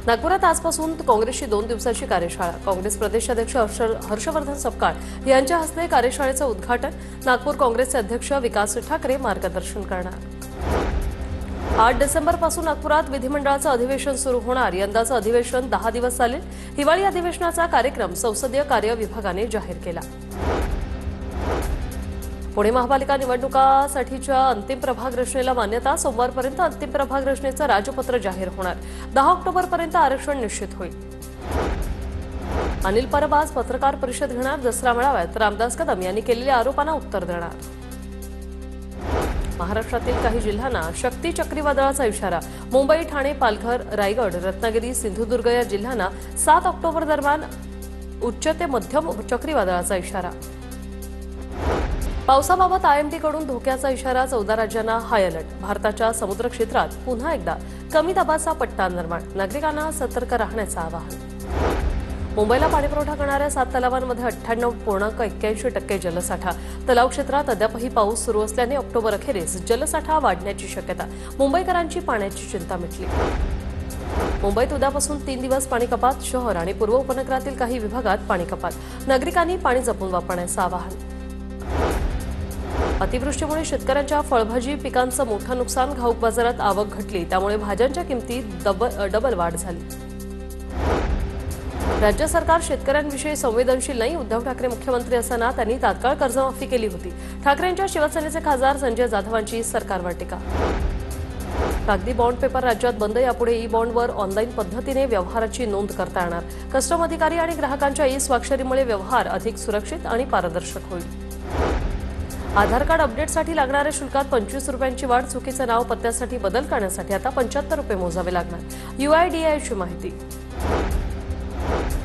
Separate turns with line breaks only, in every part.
नागपुरात आजपासून काँग्रेसची 2 दिवसाची कार्यशाळा। काँग्रेस प्रदेशाध्यक्ष हर्षवर्धन सपकाळ यांच्या हस्ते कार्यशाळेचं उद्घाटन। नागपूर काँग्रेसचे अध्यक्ष विकास ठाकरे मार्गदर्शन करणार। 8 डिसेंबरपासून नागपुरात विधिमंडळाचं अधिवेशन सुरू होणार। यंदाचं अधिवेशन 10 दिवस चालेल। हिवाळी अधिवेशनाचा कार्यक्रम संसदीय कार्य विभागाने जाहीर केला। पुणे महापालिका निवडणुकासाठीच्या अंतिम प्रभाग रचनेला मान्यता। सोमवारपर्यंत अंतिम प्रभाग रचनेचं राजपत्र जाहीर होणार। 10 ऑक्टोबरपर्यंत आरक्षण निश्चित होईल। अनिल परब आज पत्रकार परिषद घेणार। दसरा मेळाव्यात रामदास कदम यांनी केलेल्या आरोपांना उत्तर देणार। महाराष्ट्रातील काही जिल्ह्यांना शक्ती चक्रीवादळाचा इशारा। मुंबई, ठाणे, पालघर, रायगड, रत्नागिरी, सिंधुदुर्ग या जिल्ह्यांना 7 ऑक्टोबर दरम्यान उच्च ते मध्यम चक्रीवादळाचा इशारा। पावसाबाबत IMD कडून धोक्याचा इशारा। 14 राज्यांना हाय अलर्ट। भारताच्या समुद्र क्षेत्रात पुन्हा एकदा कमी दाबाचा पट्टा निर्माण। नागरिकांना सतर्क राहण्याचं आवाहन। मुंबईला पाणीपुरवठा करणाऱ्या 7 तलावांमध्ये 98.81% जलसाठा। तलाव क्षेत्रात अद्यापही पाऊस सुरू असल्याने ऑक्टोबर अखेरीस जलसाठा वाढण्याची शक्यता। मुंबईकरांची पाण्याची चिंता मिटली। मुंबईत उद्यापासून 3 दिवस पाणी कपात। शहर आणि पूर्व उपनगरातील काही विभागात पाणी कपात। नागरिकांनी पाणी जपून वापरण्याचं आवाहन। अतिवृष्टीमुळे शेतकऱ्यांच्या फळभाजी पिकांचं मोठं नुकसान। घाऊक बाजारात आवक घटली, त्यामुळे भाज्यांच्या किमतीत डबल वाढ झाली। राज्य सरकार शेतकऱ्यांविषयी संवेदनशील नाही। उद्धव ठाकरे मुख्यमंत्री असताना त्यांनी तात्काळ कर्जमाफी केली होती। ठाकरेंच्या शिवसेनेचे खासदार संजय जाधवांची सरकारवर टीका। कागदी बॉन्ड पेपर राज्यात बंद। यापुढे ई-बॉन्डवर ऑनलाईन पद्धतीने व्यवहाराची नोंद करता येणार। कस्टम अधिकारी आणि ग्राहकांच्या ई-स्वाक्षरीमुळे व्यवहार अधिक सुरक्षित आणि पारदर्शक होईल। आधार कार्ड अपडेटसाठी लागणाऱ्या शुल्कात 25 रुपयांची वाढ। चुकीचं नाव पत्त्यासाठी बदल करण्यासाठी आता 75 रुपये मोजावे लागणार। UIDAIची माहिती।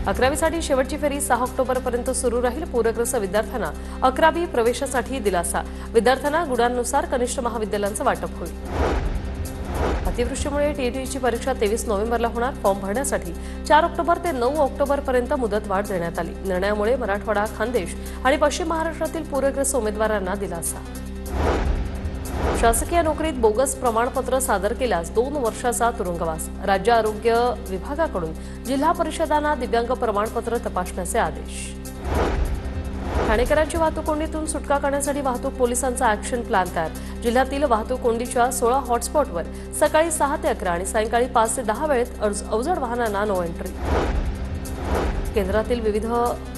11वीसाठी शेवटची फेरी 6 ऑक्टोबरपर्यंत सुरू राहील। पूरग्रस्त विद्यार्थ्यांना 11वी प्रवेशासाठी दिलासा। विद्यार्थ्यांना गुणांनुसार कनिष्ठ महाविद्यालयांचं वाटप होईल। अतिवृष्टीमुळे TETची परीक्षा 23 नोव्हेंबरला होणार। फॉर्म भरण्यासाठी 4 ऑक्टोबर ते 9 ऑक्टोबरपर्यंत मुदतवाढ देण्यात आली। निर्णयामुळे मराठवाडा, खानदेश आणि पश्चिम महाराष्ट्रातील पूरग्रस्त उमेदवारांना दिलासा। शासकीय नोकरीत बोगस प्रमाणपत्र सादर केल्यास 2 वर्षाचा तुरुंगवास। राज्य आरोग्य विभागाकडून जिल्हा परिषदांना दिव्यांग प्रमाणपत्र तपासण्याचे आदेश। ठाणेकरांची वाहतूक कोंडीतून सुटका करण्यासाठी वाहतूक पोलिसांचा ॲक्शन प्लॅन तयार। जिल्ह्यातील वाहतूक कोंडीच्या 16 हॉटस्पॉटवर सकाळी 6 ते 11 आणि सायंकाळी 5 ते 10 वेळेत अवजड वाहनांना नो एंट्री। केंद्रातील विविध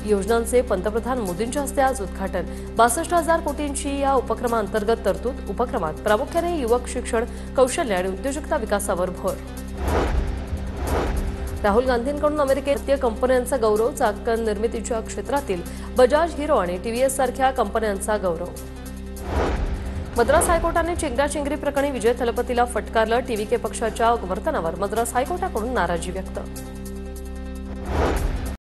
योजनांचे पंतप्रधान मोदींच्या हस्ते आज उद्घाटन। 62,000 कोटींची या उपक्रमांतर्गत तरतूद। उपक्रमात प्रामुख्याने युवक शिक्षण, कौशल्य आणि उद्योजकता विकासावर भर। राहुल गांधींकडून अमेरिकेतील कंपन्यांचा गौरव। चाकण निर्मितीच्या क्षेत्रातील बजाज, हिरो आणि TVS सारख्या कंपन्यांचा गौरव। मद्रास हायकोर्टाने चेंगराचेंगरी प्रकरणी विजय थलपतीला फटकारलं। TVK पक्षाच्या वर्तनावर मद्रास हायकोर्टाकडून नाराजी व्यक्त।